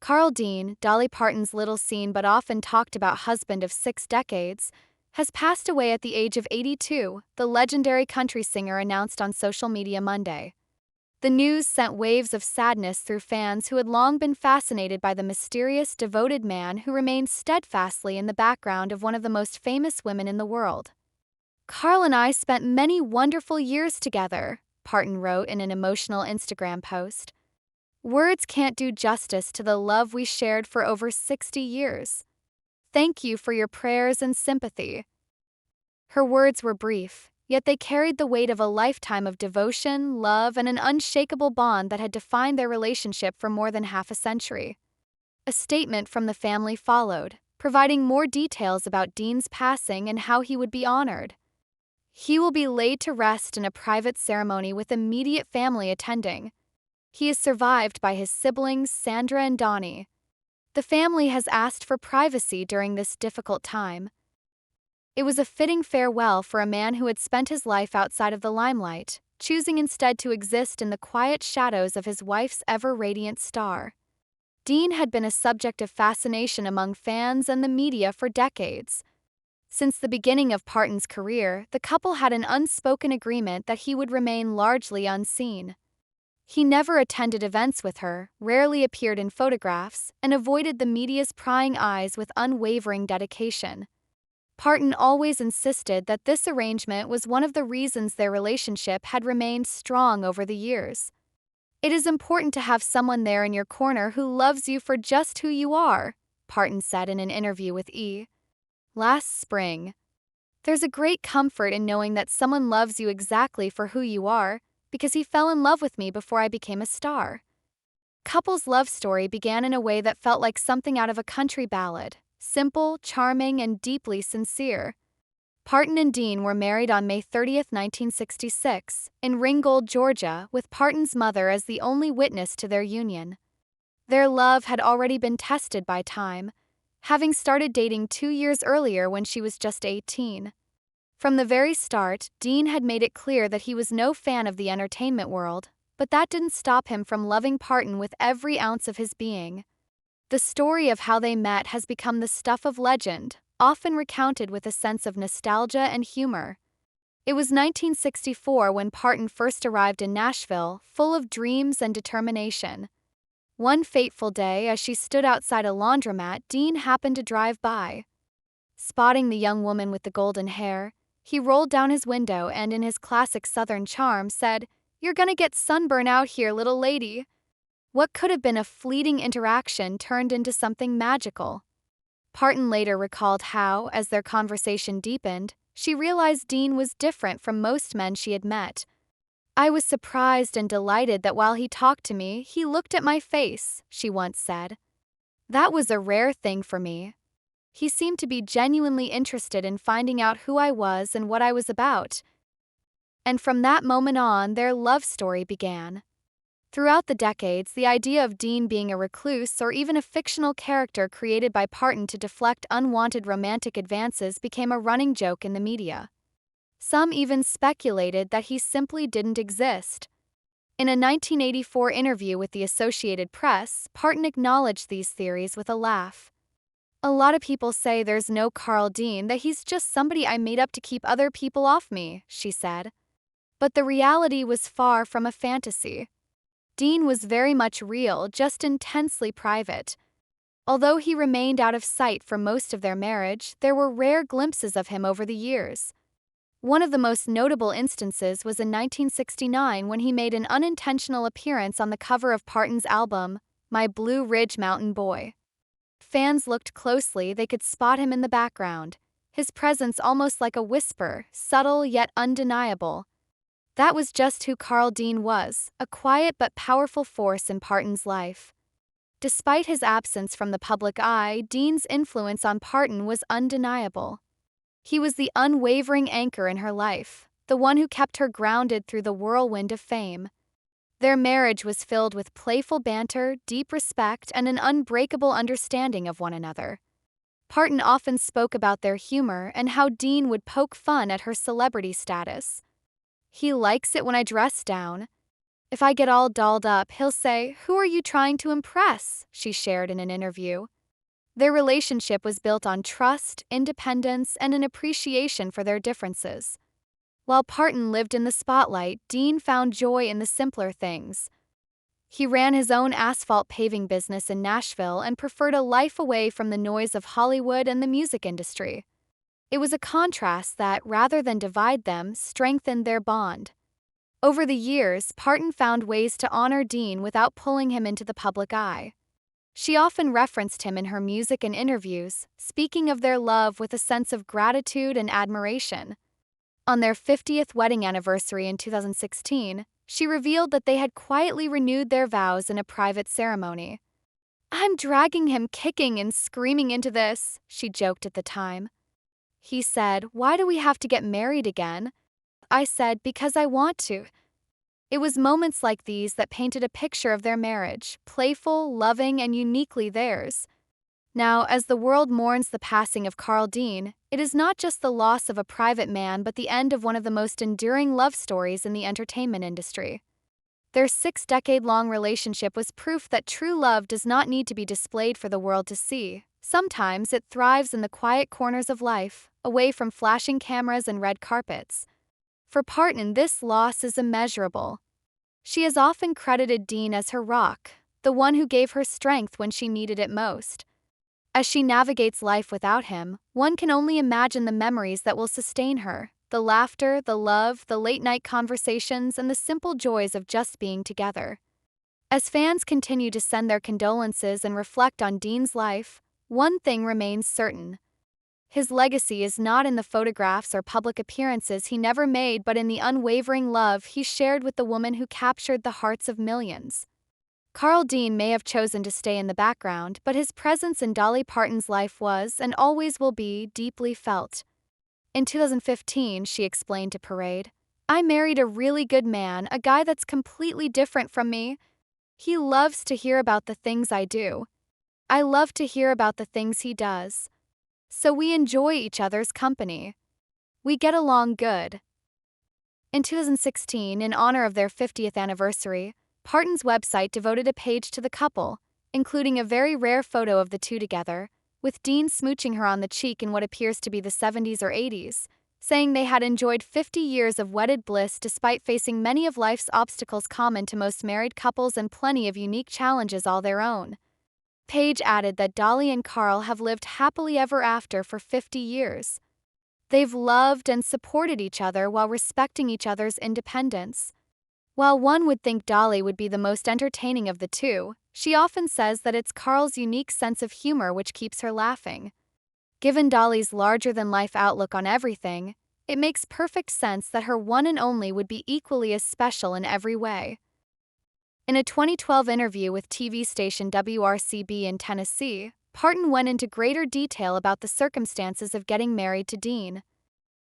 Carl Dean, Dolly Parton's little seen but often talked about husband of 6 decades, has passed away at the age of 82, the legendary country singer announced on social media Monday. The news sent waves of sadness through fans who had long been fascinated by the mysterious, devoted man who remained steadfastly in the background of one of the most famous women in the world. "Carl and I spent many wonderful years together," Parton wrote in an emotional Instagram post. "Words can't do justice to the love we shared for over 60 years. Thank you for your prayers and sympathy." Her words were brief, yet they carried the weight of a lifetime of devotion, love, and an unshakable bond that had defined their relationship for more than half a century. A statement from the family followed, providing more details about Dean's passing and how he would be honored. He will be laid to rest in a private ceremony with immediate family attending. He is survived by his siblings Sandra and Donnie. The family has asked for privacy during this difficult time. It was a fitting farewell for a man who had spent his life outside of the limelight, choosing instead to exist in the quiet shadows of his wife's ever-radiant star. Dean had been a subject of fascination among fans and the media for decades. Since the beginning of Parton's career, the couple had an unspoken agreement that he would remain largely unseen. He never attended events with her, rarely appeared in photographs, and avoided the media's prying eyes with unwavering dedication. Parton always insisted that this arrangement was one of the reasons their relationship had remained strong over the years. "It is important to have someone there in your corner who loves you for just who you are," Parton said in an interview with E! last spring. "There's a great comfort in knowing that someone loves you exactly for who you are, because he fell in love with me before I became a star." Couple's love story began in a way that felt like something out of a country ballad, simple, charming, and deeply sincere. Parton and Dean were married on May 30, 1966, in Ringgold, Georgia, with Parton's mother as the only witness to their union. Their love had already been tested by time, having started dating 2 years earlier when she was just 18. From the very start, Dean had made it clear that he was no fan of the entertainment world, but that didn't stop him from loving Parton with every ounce of his being. The story of how they met has become the stuff of legend, often recounted with a sense of nostalgia and humor. It was 1964 when Parton first arrived in Nashville, full of dreams and determination. One fateful day, as she stood outside a laundromat, Dean happened to drive by. Spotting the young woman with the golden hair, he rolled down his window and, in his classic Southern charm, said, "You're gonna get sunburn out here, little lady." What could have been a fleeting interaction turned into something magical. Parton later recalled how, as their conversation deepened, she realized Dean was different from most men she had met. "I was surprised and delighted that while he talked to me, he looked at my face," she once said. "That was a rare thing for me. He seemed to be genuinely interested in finding out who I was and what I was about." And from that moment on, their love story began. Throughout the decades, the idea of Dean being a recluse or even a fictional character created by Parton to deflect unwanted romantic advances became a running joke in the media. Some even speculated that he simply didn't exist. In a 1984 interview with the Associated Press, Parton acknowledged these theories with a laugh. "A lot of people say there's no Carl Dean, that he's just somebody I made up to keep other people off me," she said. But the reality was far from a fantasy. Dean was very much real, just intensely private. Although he remained out of sight for most of their marriage, there were rare glimpses of him over the years. One of the most notable instances was in 1969 when he made an unintentional appearance on the cover of Parton's album, My Blue Ridge Mountain Boy. Fans looked closely, they could spot him in the background, his presence almost like a whisper, subtle yet undeniable. That was just who Carl Dean was, a quiet but powerful force in Parton's life. Despite his absence from the public eye, Dean's influence on Parton was undeniable. He was the unwavering anchor in her life, the one who kept her grounded through the whirlwind of fame. Their marriage was filled with playful banter, deep respect, and an unbreakable understanding of one another. Parton often spoke about their humor and how Dean would poke fun at her celebrity status. "He likes it when I dress down. If I get all dolled up, he'll say, "Who are you trying to impress?" she shared in an interview. Their relationship was built on trust, independence, and an appreciation for their differences. While Parton lived in the spotlight, Dean found joy in the simpler things. He ran his own asphalt paving business in Nashville and preferred a life away from the noise of Hollywood and the music industry. It was a contrast that, rather than divide them, strengthened their bond. Over the years, Parton found ways to honor Dean without pulling him into the public eye. She often referenced him in her music and interviews, speaking of their love with a sense of gratitude and admiration. On their 50th wedding anniversary in 2016, she revealed that they had quietly renewed their vows in a private ceremony. "I'm dragging him kicking and screaming into this," she joked at the time. He said, "Why do we have to get married again?" I said, "Because I want to." It was moments like these that painted a picture of their marriage, playful, loving, and uniquely theirs. Now, as the world mourns the passing of Carl Dean, it is not just the loss of a private man but the end of one of the most enduring love stories in the entertainment industry. Their 6-decade-long relationship was proof that true love does not need to be displayed for the world to see. Sometimes it thrives in the quiet corners of life, away from flashing cameras and red carpets. For Parton, this loss is immeasurable. She has often credited Dean as her rock, the one who gave her strength when she needed it most. As she navigates life without him, one can only imagine the memories that will sustain her, the laughter, the love, the late-night conversations, and the simple joys of just being together. As fans continue to send their condolences and reflect on Dean's life, one thing remains certain. His legacy is not in the photographs or public appearances he never made but in the unwavering love he shared with the woman who captured the hearts of millions. Carl Dean may have chosen to stay in the background, but his presence in Dolly Parton's life was, and always will be, deeply felt. In 2015, she explained to Parade, "I married a really good man, a guy that's completely different from me. He loves to hear about the things I do. I love to hear about the things he does. So we enjoy each other's company. We get along good." In 2016, in honor of their 50th anniversary, Parton's website devoted a page to the couple, including a very rare photo of the two together, with Dean smooching her on the cheek in what appears to be the 70s or 80s, saying they had enjoyed 50 years of wedded bliss despite facing many of life's obstacles common to most married couples and plenty of unique challenges all their own. Page added that Dolly and Carl have lived happily ever after for 50 years. They've loved and supported each other while respecting each other's independence. While one would think Dolly would be the most entertaining of the two, she often says that it's Carl's unique sense of humor which keeps her laughing. Given Dolly's larger-than-life outlook on everything, it makes perfect sense that her one and only would be equally as special in every way. In a 2012 interview with TV station WRCB in Tennessee, Parton went into greater detail about the circumstances of getting married to Dean.